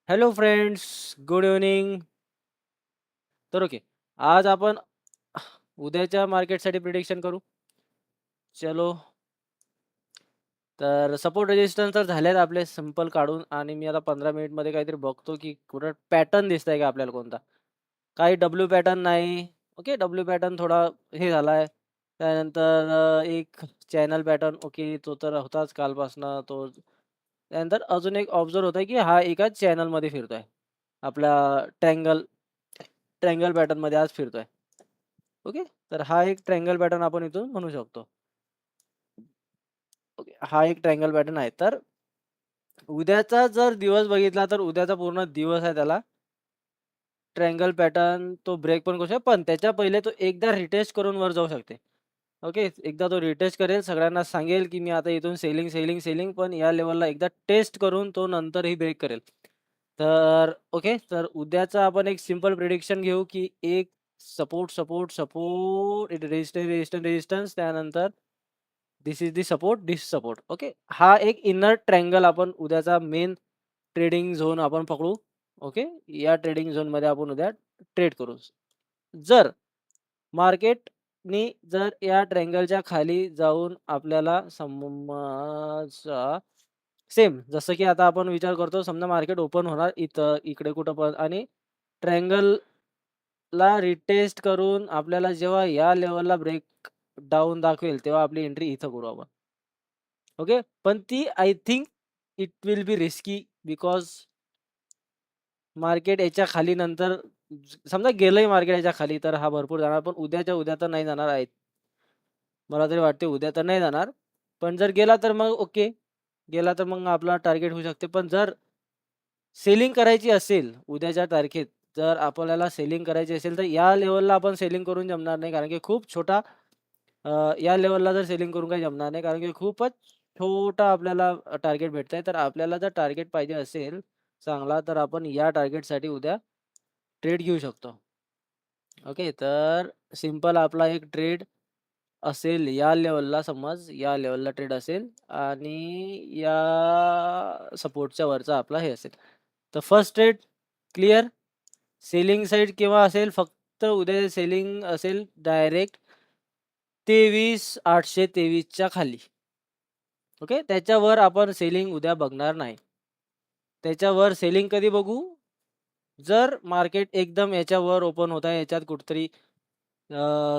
Hello friends, good evening. तर okay, आज आपण उद्याच्या मार्केटसाठी प्रिडिक्शन करू. चलो, तर सपोर्ट रेजिस्टन्स तर झालेत आपले सिंपल काढून आणि मी आता 15 मिनिटमध्ये काहीतरी बघतो की कुठं पॅटर्न दिसतंय का आपल्याला कोणता. काही डब्ल्यू पॅटर्न नाही. ओके, डब्ल्यू पॅटर्न थोडा हे झालाय. त्यानंतर एक चॅनल पॅटर्न ओके, तो तर होताच कालपासनं तो. त्यानंतर अजून एक ऑब्झर्व्ह होतंय की हा एकाच चॅनलमध्ये फिरतोय. आपला ट्रायंगल ट्रायंगल पॅटर्नमध्ये आज फिरतोय. ओके. तर हा एक ट्रायंगल पॅटर्न आपण इथून म्हणू शकतो. ओके. हा एक ट्रायंगल पॅटर्न आहे. तर उद्याचा जर दिवस बघितला तर उद्याचा पूर्ण दिवस आहे त्याला ट्रायंगल पॅटर्न तो ब्रेक पण करू शकतो. पण त्याच्या पहिले तो एकदा रिटेस्ट करून वर जाऊ शकते. ओके. एकदा तो रिटेस्ट करेल. सगळ्यांना सांगेल, की मी आता इथून सेलिंग, सेलिंग, सेलिंग पण या लेव्हलला एकदा टेस्ट करून तो नंतरही ब्रेक करेल. तर ओके. तर उद्याचा आपण एक सिंपल प्रिडिक्शन घेऊ, की एक support, support, support, resistance, resistance, resistance त्यानंतर this is the support, this support. Okay. हा एक इनर ट्रायंगल आपण उद्याचा मेन ट्रेडिंग झोन आपण पकडू. ओके. या ट्रेडिंग झोनमध्ये आपण उद्या ट्रेड करू. जर मार्केटनी जर या ट्रायंगलच्या खाली जाऊन आपल्याला समजा सेम जसं की आता आपण विचार करतो समजा मार्केट ओपन होणार इथं, इकडे कुठं पण आणि ट्रायंगलला रिटेस्ट करून आपल्याला जेव्हा या लेव्हलला ब्रेक डाउन दाखवेल, तेव्हा आपली एंट्री इथं करू आपण. ओके. पण ती I think it will be risky because market याच्या खाली नंतर समजा गेलंय मार्केट याच्या खाली, तर हा भरपूर जाणार. पण उद्याच्या उद्या तर नाही जाणार आहे. मला तरी वाटते उद्या तर नाही जाणार. पण जर गेला तर मग ओके. गेला तर मग आपला टार्गेट होऊ शकते. पण जर सेलिंग करायची असेल उद्याच्या तारखेत, जर आपल्याला सेलिंग करायची असेल, तर या लेव्हलला आपण सेलिंग करून जमणार नाही. कारण की खूप छोटा या लेव्हलला जर सेलिंग करून काही जमणार नाही. कारण की खूपच छोटा आपल्याला टार्गेट भेटतंय. तर आपल्याला जर टार्गेट पाहिजे असेल चांगला, तर आपण या टार्गेटसाठी उद्या ट्रेड घेऊ शकतो. ओके. तर सिंपल आपला एक ट्रेड असेल या लेव्हलला समज या लेव्हलला ट्रेड असेल आणि या सपोर्टच्या वरचा आपला हे असेल. तर first trade clear. Selling side केव्हा असेल? फक्त उद्या सेलिंग असेल डायरेक्ट 23,823 च्या खाली. ओके. त्याच्यावर आपण सेलिंग उद्या बघणार नाही. त्याच्यावर सेलिंग कधी बघू? जर मार्केट एकदम याच्यावर ओपन होत आहे, याच्यात कुठेतरी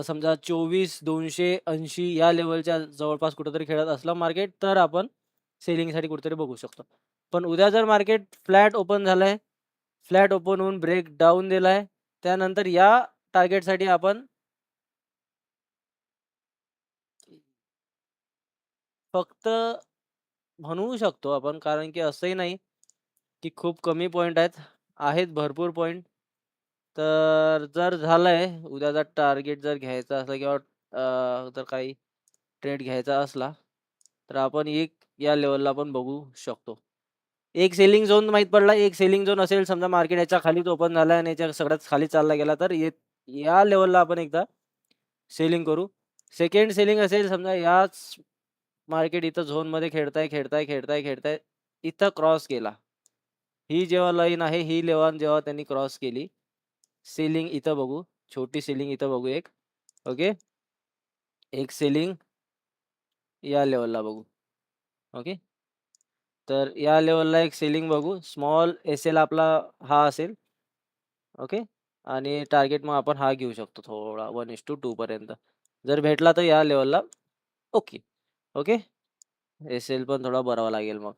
समजा 24,280 या लेव्हलच्या जवळपास कुठेतरी खेळत असलं मार्केट, तर आपण सेलिंगसाठी कुठेतरी बघू शकतो. पण उद्या जर मार्केट फ्लॅट ओपन झालंय, फ्लॅट ओपन होऊन ब्रेक डाउन दिलाय, त्यानंतर या टार्गेटसाठी आपण फक्त म्हणू शकतो आपण, कारण की असंही नाही की खूप कमी पॉइंट आहेत. आहेत भरपूर पॉइंट. तर जर झालंय उद्याचा टार्गेट जर घ्यायचा असला किंवा जर काही ट्रेड घ्यायचा असला, तर आपण एक या लेव्हलला आपण बघू शकतो. एक सेलिंग झोन माहीत पडला. एक सेलिंग झोन असेल समजा मार्केट याच्या खालीच ओपन झाला आणि याच्या सगळ्यात खाली चालला गेला, तर या लेव्हलला आपण एकदा सेलिंग करू. सेकंड सेलिंग असेल समजा याच मार्केट इथं झोनमध्ये खेळताय, खेळताय, खेळताय, खेळताय. इथं क्रॉस केला. ही जेव्हा लाईन आहे, ही लेव्हल जेव्हा त्यांनी क्रॉस केली, सेलिंग इथं बघू. छोटी सेलिंग इथं बघू एक. ओके. एक सेलिंग या लेव्हलला बघू. ओके. तर या लेव्हलला एक सेलिंग बघू. स्मॉल एस-एल आपला हा असेल. ओके. आणि टार्गेट मग आपण हा घेऊ शकतो थोडा 1:2 पर्यंत. जर भेटला तर या लेव्हलला ओके. ओके. एस-एल पण थोडा भरावा लागेल मग.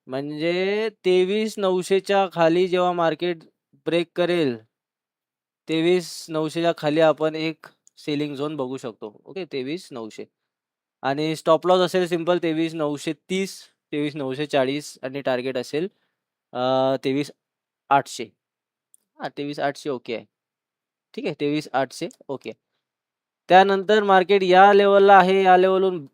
म्हणजे 23,900 च्या खाली जेव्हा मार्केट ब्रेक करेल, 23,900 च्या खाली आपण एक सेलिंग झोन बघू शकतो. ओके. 23,900 आणि स्टॉप लॉस असेल सिंपल 23,930, 23,940 आणि टार्गेट असेल 23,800. हां, 23,800 ओके आहे. ठीक आहे. 23,800 ओके. त्यानंतर मार्केट या लेव्हलला आहे. या लेव्हलहून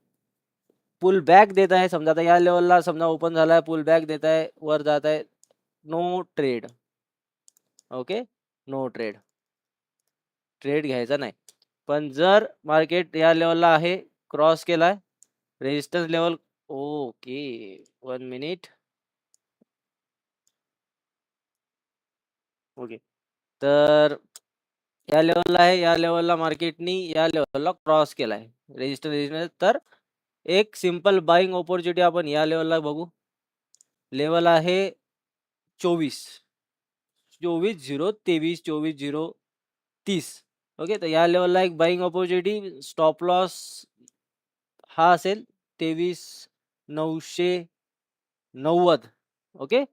पुल बॅक देत आहे. समजा आता या लेव्हलला समजा ओपन झालाय, पुल बॅक देत आहे, वर जात आहे. No trade. Okay. No trade. Trade घ्यायचा नाही. पण जर मार्केट या लेव्हलला आहे, क्रॉस केलाय, resistance level okay. 1 minute. Okay. तर या लेव्हलला आहे, या लेव्हलला मार्केटनी या लेव्हलला क्रॉस केलाय. रेझिस्टन्स तर एक सिंपल बाईंग अपॉर्च्युनिटी आपण या लेव्हलला बघू. लेव्हल आहे 24. 24.0, 23, 24.0, 30. ओके. तर या लेव्हलला एक बाईंग अपॉर्च्युनिटी, स्टॉप लॉस हा असेल 23,990. ओके.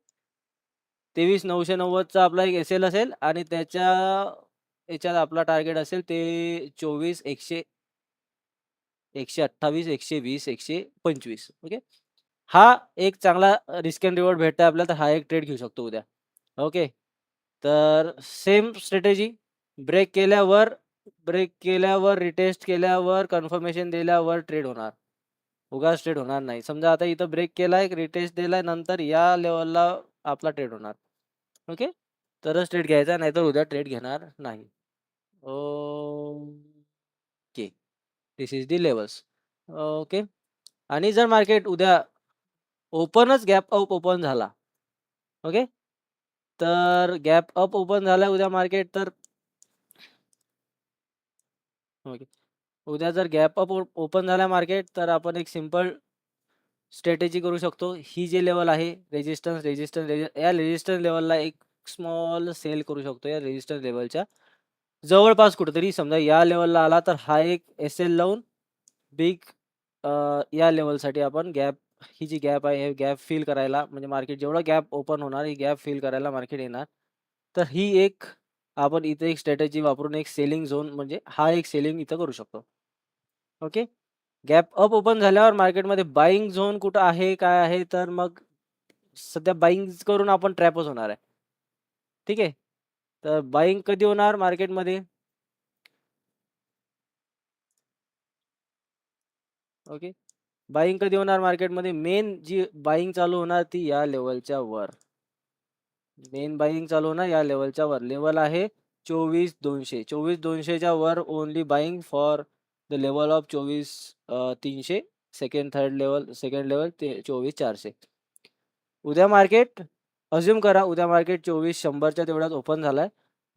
23,990 चा आपला एक एस-एल असेल आणि त्याच्या याच्यात आपला टार्गेट असेल ते 24,100, 128, 120, 125. ओके. हा एक चांगला रिस्क अँड रिवॉर्ड भेटतोय आपल्याला, तर हा एक ट्रेड घेऊ शकतो उद्या. ओके. तर सेम स्ट्रॅटेजी ब्रेक केल्यावर रिटेस्ट केल्यावर कन्फर्मेशन दिल्यावर ट्रेड होणार. उगाच ट्रेड होणार नाही. समजा आता इथं ब्रेक केलाय, रिटेस्ट दिलाय, नंतर या लेव्हलला आपला ट्रेड होणार. ओके. तरच ट्रेड घ्यायचा, नाहीतर उद्या ट्रेड घेणार नाही. Okay. This is the levels. Okay. आणि जर मार्केट उद्या ओपनच गॅप अप ओपन झाला. ओके. तर गॅप अप ओपन झाला उद्या मार्केट, तर ओके. उद्या जर गॅप अप ओपन झाला मार्केट, तर आपण एक सिंपल स्ट्रॅटेजी करू शकतो. ही जी लेवल आहे रेजिस्टन्स या रेजिस्टन्स लेवलला एक स्मॉल सेल करू शकतो. या रेजिस्टन्स लेवलच्या जवळपास कुठेतरी समजा या लेवलला आला, तर हा एक एस-एल लावून बिग या लेवलसाठी आपण ही जी गॅप आहे, हे गॅप फिल करायला, म्हणजे मार्केट जेवढा गॅप ओपन होणार, ही गॅप फिल करायला मार्केट येणार. तर ही एक आपण इथे एक स्ट्रॅटेजी वापरून एक सेलिंग झोन, म्हणजे हा एक सेलिंग इथं करू शकतो. ओके. गॅप अप ओपन झाल्यावर मार्केटमध्ये बाईंग झोन कुठं आहे, काय आहे, तर मग सध्या बाईंग करून आपण ट्रॅपच होणार आहे. ठीक आहे. तर बाईंग कधी होणार मार्केटमध्ये? ओके. बाईंग कधी होणार मार्केटमध्ये? मेन जी बाईंग चालू होणार ती या लेवलच्या वर. मेन बाईंग चालू होणार या लेवलच्या वर. लेवल आहे 24,200. 24,200च्या वर only buying for the level of 24,300. Second level ते 24,400. उद्या मार्केट अज्युम करा, उद्या मार्केट 24,100च्या तेवढ्यात ओपन झालाय.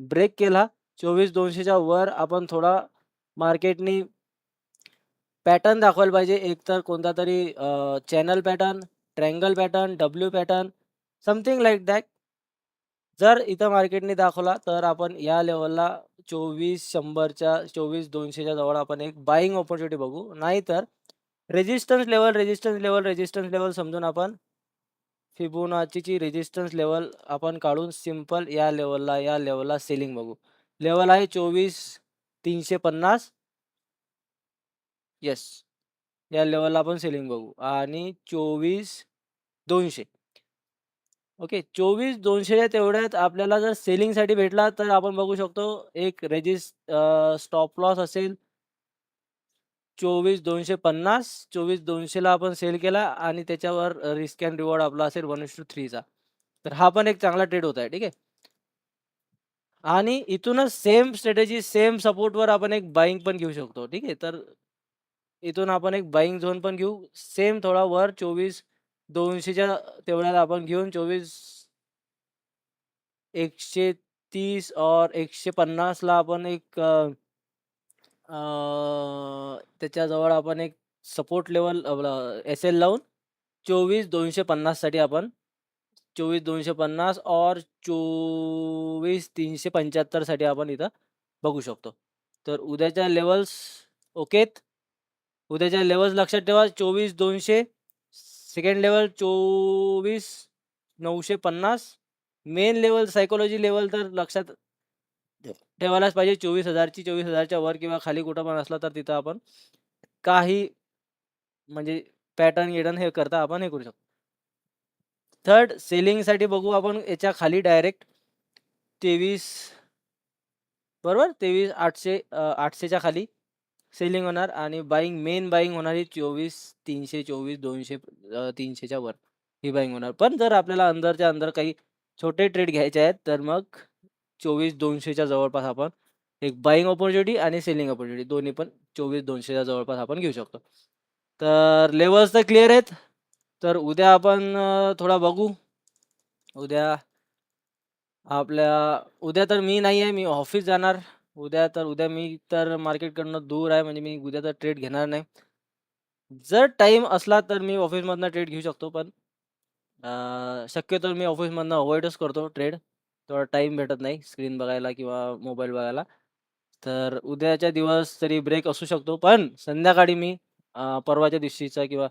ब्रेक केला 24,200च्या वर, आपण थोडा मार्केटनी पॅटर्न दाखवायला पाहिजे. एकतर कोणता तरी channel pattern, triangle pattern, W pattern, something like that. जर इथं मार्केटने दाखवला, तर आपण या लेवलला 24,100च्या 24,200च्या जवळ आपण एक बाईंग अपॉर्च्युनिटी बघू. नाहीतर रेजिस्टन्स लेवल समजून आपण फिबोनाचीची रेजिस्टन्स लेवल आपण काढून सिंपल या लेवलला सेलिंग बघू. लेवल आहे 24,350. येस. या लेवलला आपण सेलिंग बघू आणि 24,200. ओके. 24,200च्या तेवढ्यात आपल्याला जर सेलिंगसाठी भेटला, तर आपण बघू शकतो एक स्टॉप लॉस असेल 24,250. 24,200ला आपण सेल केला आणि त्याच्यावर रिस्क अँड रिवॉर्ड आपला असेल 1:3 चा. तर हा पण एक चांगला ट्रेड होत आहे. ठीक आहे. आणि इथूनच सेम स्ट्रॅटेजी, सेम सपोर्टवर आपण एक बाईंग पण घेऊ शकतो. ठीक आहे. तर इथून आपण एक बाईंग झोन पण घेऊ. सेम थोडा वर 24,200च्या तेवढ्यात आपण घेऊन 130 और 150 ला आपण एक त्याच्याजवळ आपण एक सपोर्ट लेवल एस-एल लावून 24,250 साठी आपण 24,250 और 24,375 साठी आपण इथं बघू शकतो. तर उद्याच्या लेवल्स ओकेत. उद्याच्या लेवल्स लक्षात ठेवा. 24,200 second level, 24,950 main level, psychology level तर लक्षात ठेवायलाच पाहिजे. 24,000ची 24,000च्या वर किंवा खाली कुठं पण असला, तर तिथं आपण काही म्हणजे पॅटर्न गिटर्न हे करता आपण हे करू शकतो. थर्ड सेलिंगसाठी बघू आपण याच्या खाली डायरेक्ट 23 बरोबर 23,800 800च्या खाली सेलिंग होणार आणि मेन बाईंग होणारी 24,300, 24,200, 300च्या वर ही बाईंग होणार. पण जर आपल्याला अंदरच्या अंदर काही छोटे ट्रेड घ्यायचे आहेत, तर मग 24,200च्या जवळपास आपण एक बाईंग अपॉर्च्युनिटी आणि सेलिंग अपॉर्च्युनिटी दोन्ही पण 24,200च्या जवळपास आपण घेऊ शकतो. तर लेवल्स तर क्लिअर आहेत. तर उद्या आपण थोडा बघू. उद्या आपल्या उद्या तर मी नाही आहे, मी ऑफिस जाणार. उद्या मी तर मार्केटकडनं दूर आहे, म्हणजे मी उद्या तर ट्रेड घेणार नाही. जर टाईम असला तर मी ऑफिसमधनं ट्रेड घेऊ शकतो, पण शक्यतो मी ऑफिसमधनं अव्हॉइडच करतो ट्रेड. तेवढा टाईम भेटत नाही स्क्रीन बघायला किंवा मोबाईल बघायला. तर उद्याच्या दिवस तरी ब्रेक असू शकतो, पण संध्याकाळी मी परवाच्या दिवशीचा किंवा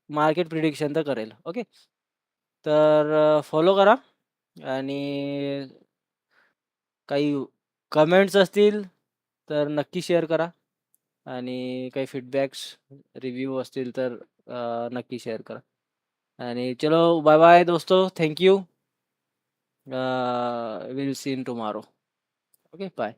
मार्केट प्रिडिक्शन तर करेल. ओके. तर फॉलो करा आणि काही कमेंट्स असतील तर नक्की शेअर करा आणि काही फीडबॅक्स, रिव्ह्यू असतील तर नक्की शेअर करा. आणि चलो बाय बाय दोस्तों. Thank you. Will see in tomorrow. Okay. Bye.